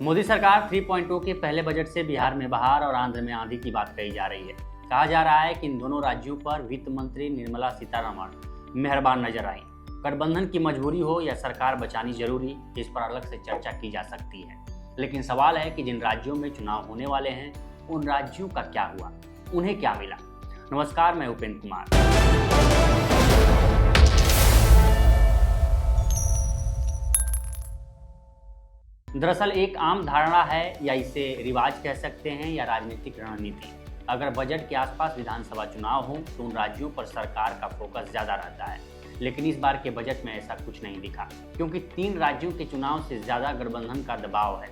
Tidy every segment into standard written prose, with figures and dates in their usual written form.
मोदी सरकार 3.0 के पहले बजट से बिहार में बहार और आंध्र में आंधी की बात कही जा रही है। कहा जा रहा है कि इन दोनों राज्यों पर वित्त मंत्री निर्मला सीतारमण मेहरबान नजर आई। गठबंधन की मजबूरी हो या सरकार बचानी जरूरी, इस पर अलग से चर्चा की जा सकती है। लेकिन सवाल है कि जिन राज्यों में चुनाव होने वाले हैं उन राज्यों का क्या हुआ, उन्हें क्या मिला। नमस्कार, मैं उपेंद्र कुमार। दरअसल एक आम धारणा है, या इसे रिवाज कह सकते हैं या राजनीतिक रणनीति। अगर बजट के आसपास विधानसभा चुनाव हो तो उन राज्यों पर सरकार का फोकस ज्यादा रहता है। लेकिन इस बार के बजट में ऐसा कुछ नहीं दिखा, क्योंकि 3 राज्यों के चुनाव से ज्यादा गठबंधन का दबाव है।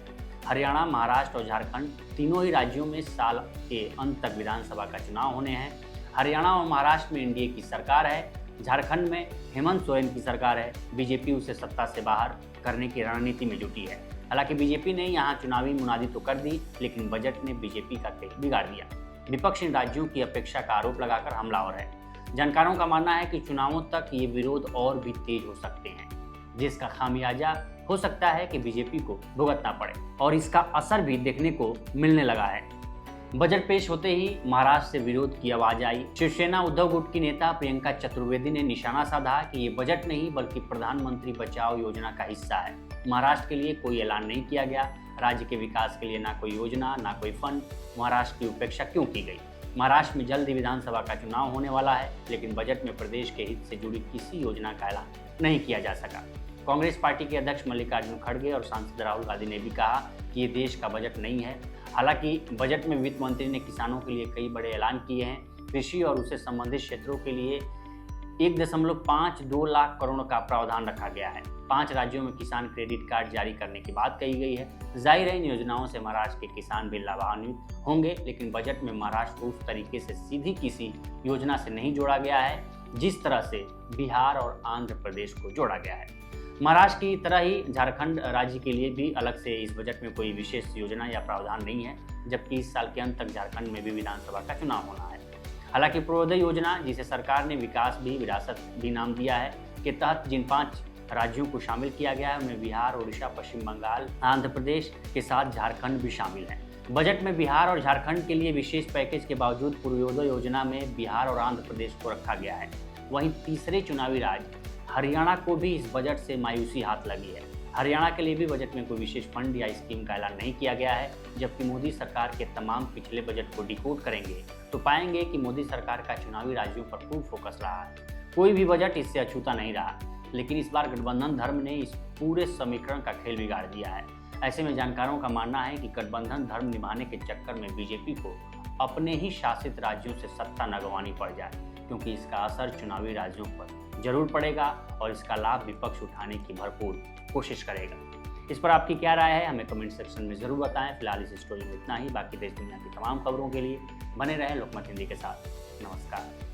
हरियाणा, महाराष्ट्र और झारखंड, तीनों ही राज्यों में साल के अंत तक विधानसभा का चुनाव होने हैं। हरियाणा और महाराष्ट्र में एनडीए की सरकार है, झारखंड में हेमंत सोरेन की सरकार है। बीजेपी उसे सत्ता से बाहर करने की रणनीति में जुटी है। हालांकि बीजेपी ने यहां चुनावी मुनादी तो कर दी, लेकिन बजट ने बीजेपी का खेल बिगाड़ दिया। विपक्ष इन राज्यों की अपेक्षा का आरोप लगाकर हमलावर है। जानकारों का मानना है कि चुनावों तक ये विरोध और भी तेज हो सकते हैं, जिसका खामियाजा हो सकता है कि बीजेपी को भुगतना पड़े, और इसका असर भी देखने को मिलने लगा है। बजट पेश होते ही महाराष्ट्र से विरोध की आवाज आई। शिवसेना उद्धव गुट की नेता प्रियंका चतुर्वेदी ने निशाना साधा कि ये बजट नहीं बल्कि प्रधानमंत्री बचाओ योजना का हिस्सा है। महाराष्ट्र के लिए कोई ऐलान नहीं किया गया। राज्य के विकास के लिए ना कोई योजना, ना कोई फंड। महाराष्ट्र की उपेक्षा क्यों की गई? महाराष्ट्र में जल्द ही विधानसभा का चुनाव होने वाला है, लेकिन बजट में प्रदेश के हित से जुड़ी किसी योजना का ऐलान नहीं किया जा सका। कांग्रेस पार्टी के अध्यक्ष मल्लिकार्जुन खड़गे और सांसद राहुल गांधी ने भी कहा कि ये देश का बजट नहीं है। हालांकि बजट में वित्त मंत्री ने किसानों के लिए कई बड़े ऐलान किए हैं। कृषि और उससे संबंधित क्षेत्रों के लिए 1.52 लाख करोड़ का प्रावधान रखा गया है। 5 राज्यों में किसान क्रेडिट कार्ड जारी करने की बात कही गई है। जाहिर है इन योजनाओं से महाराष्ट्र के किसान भी लाभान्वित होंगे, लेकिन बजट में महाराष्ट्र को उस तरीके से सीधी किसी योजना से नहीं जोड़ा गया है जिस तरह से बिहार और आंध्र प्रदेश को जोड़ा गया है। महाराष्ट्र की तरह ही झारखंड राज्य के लिए भी अलग से इस बजट में कोई विशेष योजना या प्रावधान नहीं है, जबकि इस साल के अंत तक झारखंड में भी विधानसभा का चुनाव होना है। हालांकि पूर्वोदय योजना, जिसे सरकार ने विकास भी विरासत भी नाम दिया है, के तहत जिन 5 राज्यों को शामिल किया गया है उनमें बिहार, ओडिशा, पश्चिम बंगाल, आंध्र प्रदेश के साथ झारखंड भी शामिल है। बजट में बिहार और झारखंड के लिए विशेष पैकेज के बावजूद पूर्वोदय योजना में बिहार और आंध्र प्रदेश को रखा गया है। वहीं तीसरे चुनावी राज्य हरियाणा को भी इस बजट से मायूसी हाथ लगी है। हरियाणा के लिए भी बजट में कोई विशेष फंड या स्कीम का ऐलान नहीं किया गया है। जबकि मोदी सरकार के तमाम पिछले बजट को डिकोड करेंगे तो पाएंगे कि मोदी सरकार का चुनावी राज्यों पर खूब फोकस रहा है। कोई भी बजट इससे अछूता नहीं रहा, लेकिन इस बार गठबंधन धर्म ने इस पूरे समीकरण का खेल बिगाड़ दिया है। ऐसे में जानकारों का मानना है कि गठबंधन धर्म निभाने के चक्कर में बीजेपी को अपने ही शासित राज्यों से सत्ता न गंवानी पड़ जाए, क्योंकि इसका असर चुनावी राज्यों पर जरूर पड़ेगा और इसका लाभ विपक्ष उठाने की भरपूर कोशिश करेगा। इस पर आपकी क्या राय है, हमें कमेंट सेक्शन में जरूर बताएं। फिलहाल इस स्टोरी में इतना ही। बाकी देश दुनिया की तमाम खबरों के लिए बने रहें लोकमत हिंदी के साथ। नमस्कार।